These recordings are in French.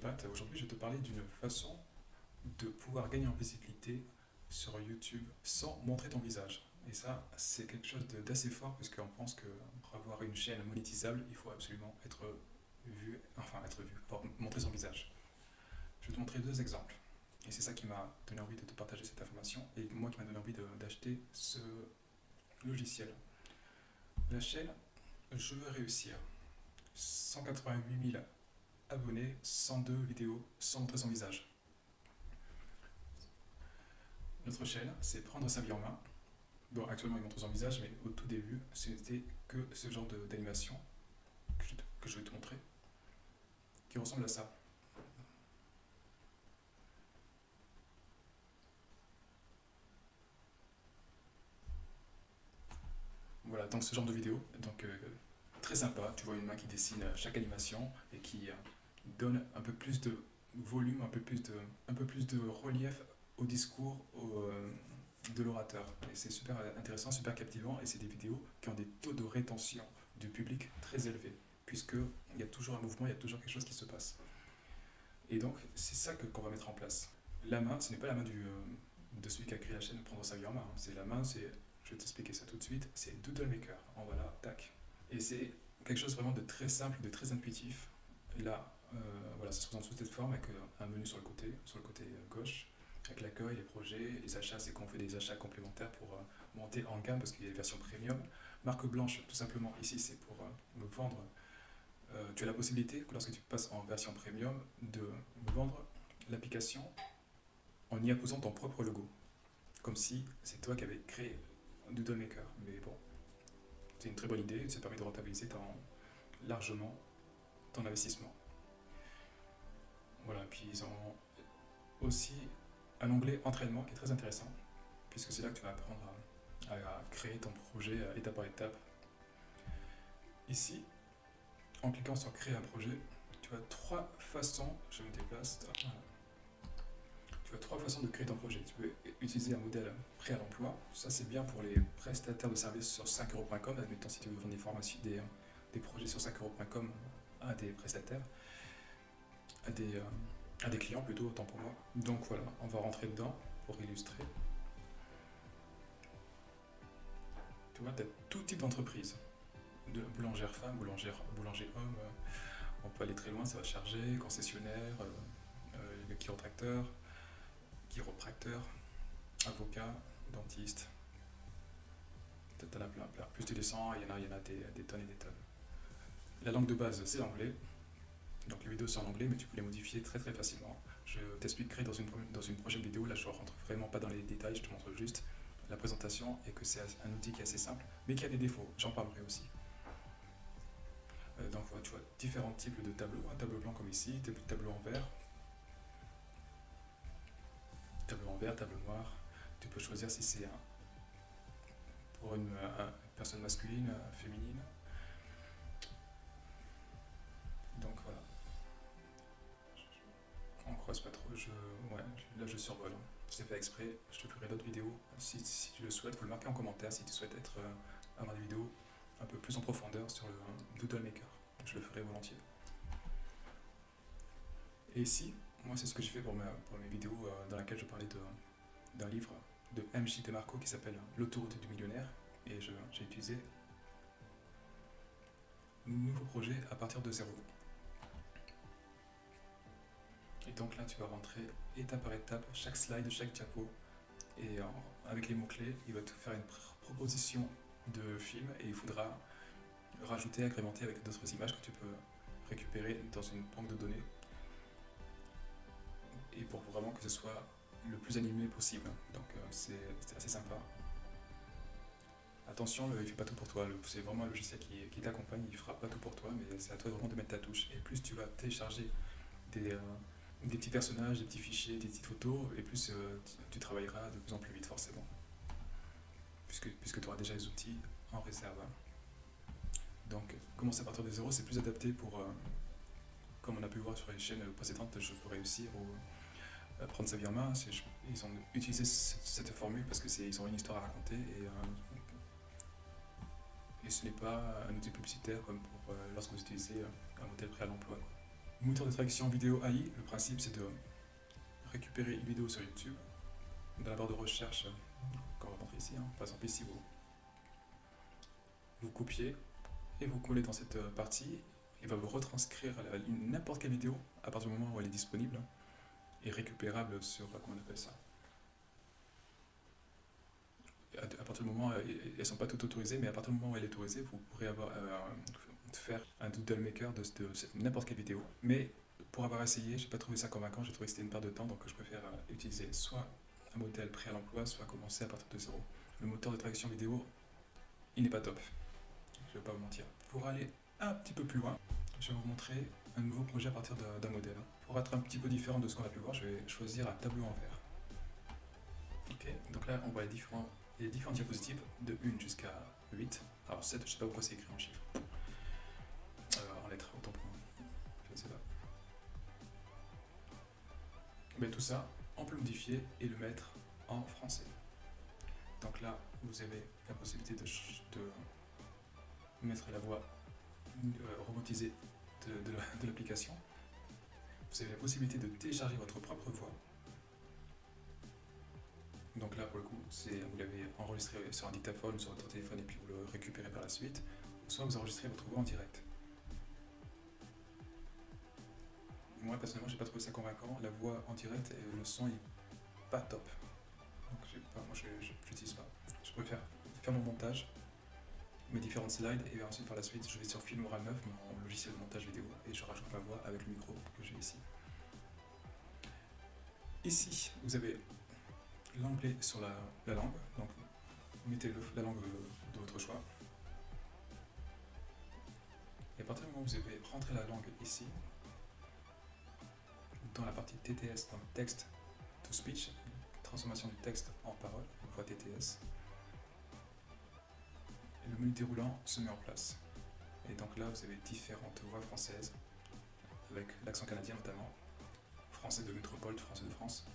Pat. Aujourd'hui, je vais te parler d'une façon de pouvoir gagner en visibilité sur YouTube sans montrer ton visage. Et ça, c'est quelque chose d'assez fort parce qu'on pense que pour avoir une chaîne monétisable, il faut absolument être vu, montrer son visage. Je vais te montrer deux exemples. Et c'est ça qui m'a donné envie de te partager cette information et moi qui m'a donné envie d'acheter ce logiciel. La chaîne Je veux réussir. 188 000 abonnés, 102 vidéos sans montrer son visage. Notre chaîne, c'est prendre sa vie en main. Bon, actuellement, il montre son visage, mais au tout début, ce n'était que ce genre d'animation que je vais te montrer, qui ressemble à ça. Voilà, donc ce genre de vidéo, donc très sympa. Tu vois une main qui dessine chaque animation et qui donne un peu plus de volume, un peu plus de relief au discours de l'orateur. Et c'est super intéressant, super captivant, et c'est des vidéos qui ont des taux de rétention du public très élevés, puisqu'il y a toujours un mouvement, il y a toujours quelque chose qui se passe. Et donc, c'est ça qu'on va mettre en place. La main, ce n'est pas la main de celui qui a créé la chaîne Prendre sa vie en main. C'est la main, je vais t'expliquer ça tout de suite, c'est Doodle Maker. En voilà, tac. Et c'est quelque chose vraiment de très simple, de très intuitif. Là, voilà, ça se présente sous cette forme avec un menu sur le côté gauche, avec l'accueil, les projets, les achats, c'est qu'on fait des achats complémentaires pour monter en gamme parce qu'il y a des versions premium. Marque blanche, tout simplement, ici c'est pour me vendre. Tu as la possibilité, lorsque tu passes en version premium, de vendre l'application en y apposant ton propre logo. Comme si c'est toi qui avais créé Doodle Maker. Mais bon, c'est une très bonne idée, ça permet de rentabiliser largement ton investissement. Voilà, puis ils ont aussi un onglet entraînement qui est très intéressant, puisque c'est là que tu vas apprendre à créer ton projet étape par étape. Ici, en cliquant sur créer un projet, tu as trois façons, je me déplace, voilà. Tu as trois façons de créer ton projet. Tu peux utiliser un modèle prêt à l'emploi, ça c'est bien pour les prestataires de services sur 5euros.com, admettons si tu veux vendre des formations, des projets sur 5euros.com à des prestataires, à des clients plutôt, autant pour moi. Donc voilà, on va rentrer dedans pour illustrer. Tu vois, tu as tout type d'entreprise, de boulangère femme, boulanger homme, on peut aller très loin, ça va charger, concessionnaire, chiropracteur, avocat, dentiste. T'en as plein. Plus tu descends, il y en a des tonnes et des tonnes. La langue de base, c'est l'anglais. Donc les vidéos sont en anglais, mais tu peux les modifier très très facilement. Je t'expliquerai dans une prochaine vidéo. Là, je ne rentre vraiment pas dans les détails, je te montre juste la présentation et que c'est un outil qui est assez simple, mais qui a des défauts. J'en parlerai aussi. Donc voilà, tu vois différents types de tableaux. Un tableau blanc comme ici, tableau en vert. Tableau en vert, tableau noir. Tu peux choisir si c'est pour une personne masculine, féminine. Donc voilà. On croise pas trop, là je survole. C'est fait exprès, je te ferai d'autres vidéos si tu le souhaites. Faut le marquer en commentaire si tu souhaites avoir des vidéos un peu plus en profondeur sur le Doodle Maker. Je le ferai volontiers. Et ici, moi c'est ce que j'ai fait pour mes vidéos dans laquelle je parlais d'un livre de M.J. DeMarco qui s'appelle L'autoroute du millionnaire. Et j'ai utilisé nouveau projet à partir de zéro. Et donc là, tu vas rentrer étape par étape, chaque slide, chaque diapo. Et avec les mots-clés, il va te faire une proposition de film et il faudra rajouter, agrémenter avec d'autres images que tu peux récupérer dans une banque de données. Et pour vraiment que ce soit le plus animé possible. Donc c'est assez sympa. Attention, il ne fait pas tout pour toi. C'est vraiment un logiciel qui t'accompagne, il ne fera pas tout pour toi, mais c'est à toi vraiment de mettre ta touche. Et plus tu vas télécharger des petits personnages, des petits fichiers, des petites photos, et plus tu travailleras de plus en plus vite forcément, puisque tu auras déjà les outils en réserve. Donc commencer à partir de zéro, c'est plus adapté pour, comme on a pu voir sur les chaînes précédentes, Je veux réussir ou Prendre sa vie en main. Ils ont utilisé cette formule parce qu'ils ont une histoire à raconter et ce n'est pas un outil publicitaire comme lorsque vous utilisez un modèle prêt à l'emploi. Moteur de traduction vidéo AI, le principe c'est de récupérer une vidéo sur YouTube, dans la barre de recherche qu'on va montrer ici, par exemple ici vous copiez et vous collez dans cette partie, il va vous retranscrire n'importe quelle vidéo à partir du moment où elle est disponible et récupérable sur, comment on appelle ça, à partir du moment, elles ne sont pas toutes autorisées, mais à partir du moment où elle est autorisée, vous pourrez faire un doodle maker de n'importe quelle vidéo. Mais pour avoir essayé, j'ai pas trouvé ça convaincant, j'ai trouvé que c'était une perte de temps, donc je préfère utiliser soit un modèle prêt à l'emploi, soit commencer à partir de zéro. Le moteur de traduction vidéo, il n'est pas top, je vais pas vous mentir. Pour aller un petit peu plus loin, je vais vous montrer un nouveau projet à partir d'un modèle. Pour être un petit peu différent de ce qu'on a pu voir, je vais choisir un tableau en vert. Ok, donc là on voit les différents diapositives de 1 jusqu'à 8. Alors 7, je ne sais pas pourquoi c'est écrit en chiffres. En lettres, autant pour moi. Je ne sais pas. Mais tout ça, on peut le modifier et le mettre en français. Donc là, vous avez la possibilité de mettre la voix robotisée de l'application. Vous avez la possibilité de télécharger votre propre voix. Donc là, pour le coup, vous l'avez enregistré sur un dictaphone ou sur votre téléphone et puis vous le récupérez par la suite. Soit vous enregistrez votre voix en direct. Moi, personnellement, j'ai pas trouvé ça convaincant. La voix en direct et le son est pas top. Donc moi, je l'utilise pas. Je préfère faire mon montage, mes différentes slides, et ensuite par la suite, je vais sur Filmora 9, mon logiciel de montage vidéo, et je rajoute ma voix avec le micro que j'ai ici. Ici, vous avez l'onglet sur la langue, donc mettez la langue de votre choix. Et à partir du moment où vous avez rentré la langue ici, dans la partie TTS, donc Text to Speech, transformation du texte en parole, une fois TTS, et le menu déroulant se met en place. Et donc là, vous avez différentes voix françaises, avec l'accent canadien notamment, français de métropole, français de France.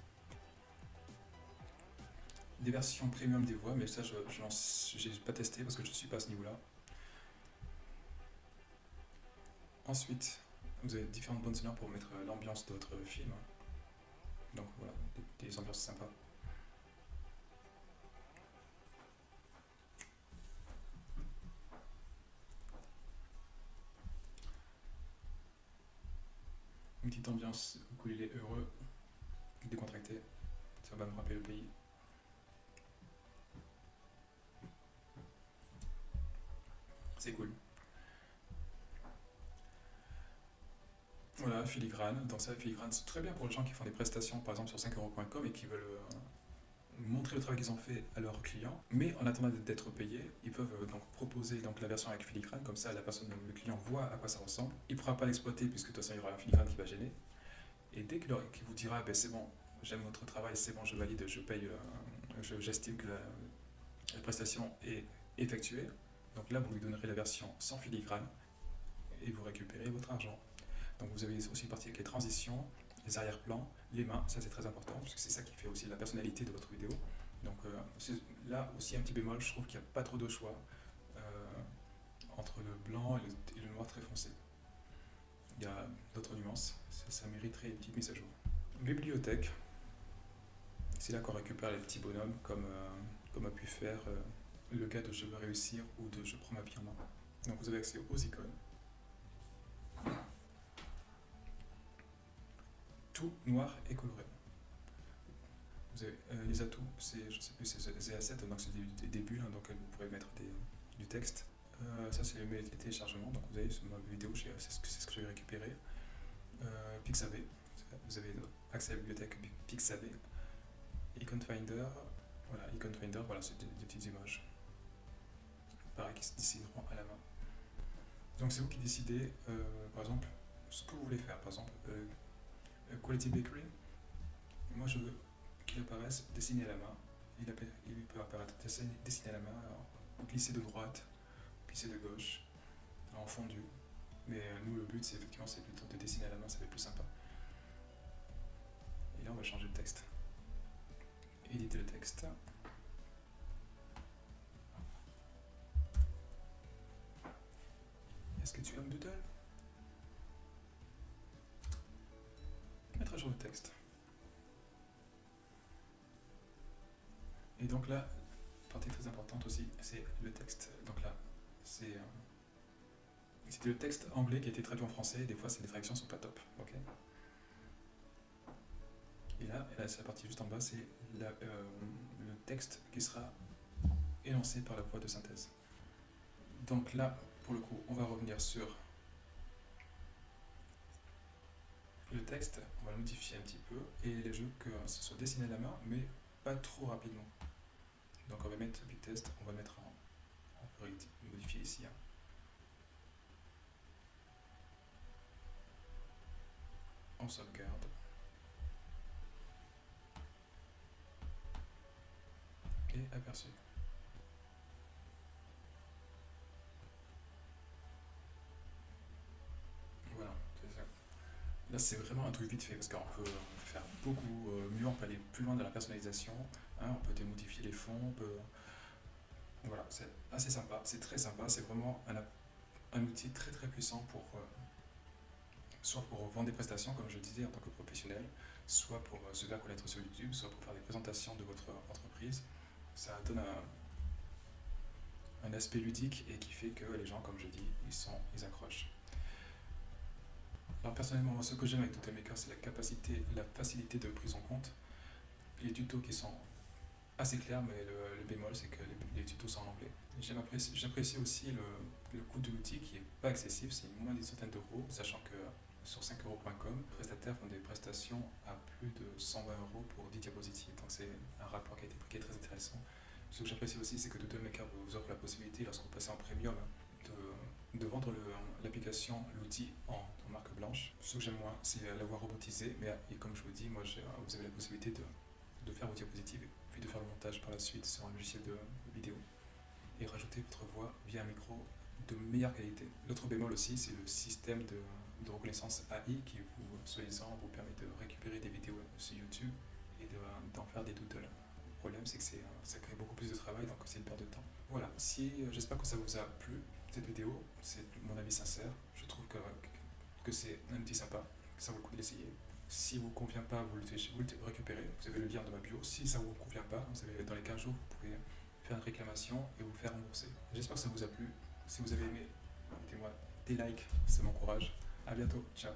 Des versions premium des voix, mais ça je n'ai pas testé parce que je ne suis pas à ce niveau-là. Ensuite, vous avez différentes bandes sonores pour mettre l'ambiance de votre film. Donc voilà, des ambiances sympas. Une petite ambiance ukulélé heureux, décontracté, ça va me rappeler le pays. C'est cool. Voilà, filigrane. Donc ça, filigrane, c'est très bien pour les gens qui font des prestations, par exemple sur 5euros.com et qui veulent montrer le travail qu'ils ont fait à leurs clients. Mais en attendant d'être payés, ils peuvent donc proposer donc la version avec filigrane, comme ça le client voit à quoi ça ressemble. Il ne pourra pas l'exploiter puisque de toute façon il y aura un filigrane qui va gêner. Et dès qu'il vous dira ben, c'est bon, j'aime votre travail, c'est bon, je valide, je paye, j'estime que la prestation est effectuée. Donc là, vous lui donnerez la version sans filigrane et vous récupérez votre argent. Donc vous avez aussi une partie avec les transitions, les arrière-plans, les mains, ça c'est très important, puisque c'est ça qui fait aussi la personnalité de votre vidéo. Donc là aussi un petit bémol, je trouve qu'il n'y a pas trop de choix entre le blanc et le noir très foncé. Il y a d'autres nuances, ça mériterait une petite mise à jour. Bibliothèque, c'est là qu'on récupère les petits bonhommes, comme a pu faire le gars de Je veux réussir ou de Je prends ma vie en main. Donc vous avez accès aux icônes. Tout noir et coloré. Vous avez les atouts, je sais plus, c'est des assets, donc c'est des bulles, donc vous pourrez mettre du texte. Ça c'est les téléchargements, donc vous avez sur ma vidéo, c'est ce que j'ai récupéré. Pixabay, vous avez accès à la bibliothèque Pixabay. Icon Finder, voilà, c'est des petites images. Pareil, qui se dessineront à la main. Donc c'est vous qui décidez, par exemple, ce que vous voulez faire. Par exemple, Quality Bakery, moi je veux qu'il apparaisse dessiné à la main. Il peut apparaître dessiné à la main, alors, glisser de droite, glisser de gauche, en fondu. Mais nous, le but, c'est plutôt de dessiner à la main, ça fait plus sympa. Et là, on va changer le texte. Éditer le texte. Est-ce que tu aimes Doodle? sur le texte. Et donc là, partie très importante aussi, c'est le texte. Donc là, c'était le texte anglais qui a été traduit en français, et des fois, les traductions sont pas top. Okay, et là, c'est la partie juste en bas, c'est le texte qui sera énoncé par la voix de synthèse. Donc là, pour le coup, on va revenir sur le texte, on va le modifier un petit peu, et les jeux que ce soit dessiné à la main, mais pas trop rapidement. Donc on va mettre big test, on va mettre en priorité, modifier ici. Hein. On sauvegarde. Et aperçu. Voilà, c'est ça. Là c'est vraiment un truc vite fait parce qu'on peut faire beaucoup mieux, on peut aller plus loin dans la personnalisation, hein, on peut démodifier les fonds, on peut... Voilà, c'est assez sympa, c'est très sympa, c'est vraiment un outil très très puissant pour soit pour vendre des prestations comme je disais en tant que professionnel, soit pour se faire connaître sur YouTube, soit pour faire des présentations de votre entreprise. Ça donne un aspect ludique et qui fait que les gens, comme je dis, ils accrochent. Alors personnellement, moi, ce que j'aime avec TotalMaker, c'est la facilité de prise en compte. Les tutos qui sont assez clairs, mais le bémol, c'est que les tutos sont en anglais. J'apprécie aussi le coût de l'outil qui n'est pas excessif, c'est moins d'une centaine d'euros, sachant que sur 5euros.com, les prestataires font des prestations à plus de 120 euros pour 10 diapositives. Donc c'est un rapport qui a été pris qui est très intéressant. Ce que j'apprécie aussi, c'est que TotalMaker vous offre la possibilité, lorsque vous passez en premium, de vendre l'application, l'outil en marque blanche. Ce que j'aime moins, c'est l'avoir robotisé, mais et comme je vous dis, moi, vous avez la possibilité de faire vos diapositives, puis de faire le montage par la suite sur un logiciel de vidéo, et rajouter votre voix via un micro de meilleure qualité. L'autre bémol aussi, c'est le système de reconnaissance AI qui, soi-disant, vous permet de récupérer des vidéos sur YouTube et d'en faire des doodles. Le problème, c'est que ça crée beaucoup plus de travail, donc c'est une perte de temps. Voilà, j'espère que ça vous a plu, cette vidéo, c'est mon avis sincère. Je trouve que c'est un outil sympa, que ça vaut le coup de l'essayer. Si vous ne convient pas, vous le récupérez, vous avez le lien dans ma bio. Si ça ne vous convient pas, vous avez, dans les 15 jours, vous pouvez faire une réclamation et vous faire rembourser. J'espère que ça vous a plu. Si vous avez aimé, mettez-moi des likes, ça m'encourage. A bientôt, ciao.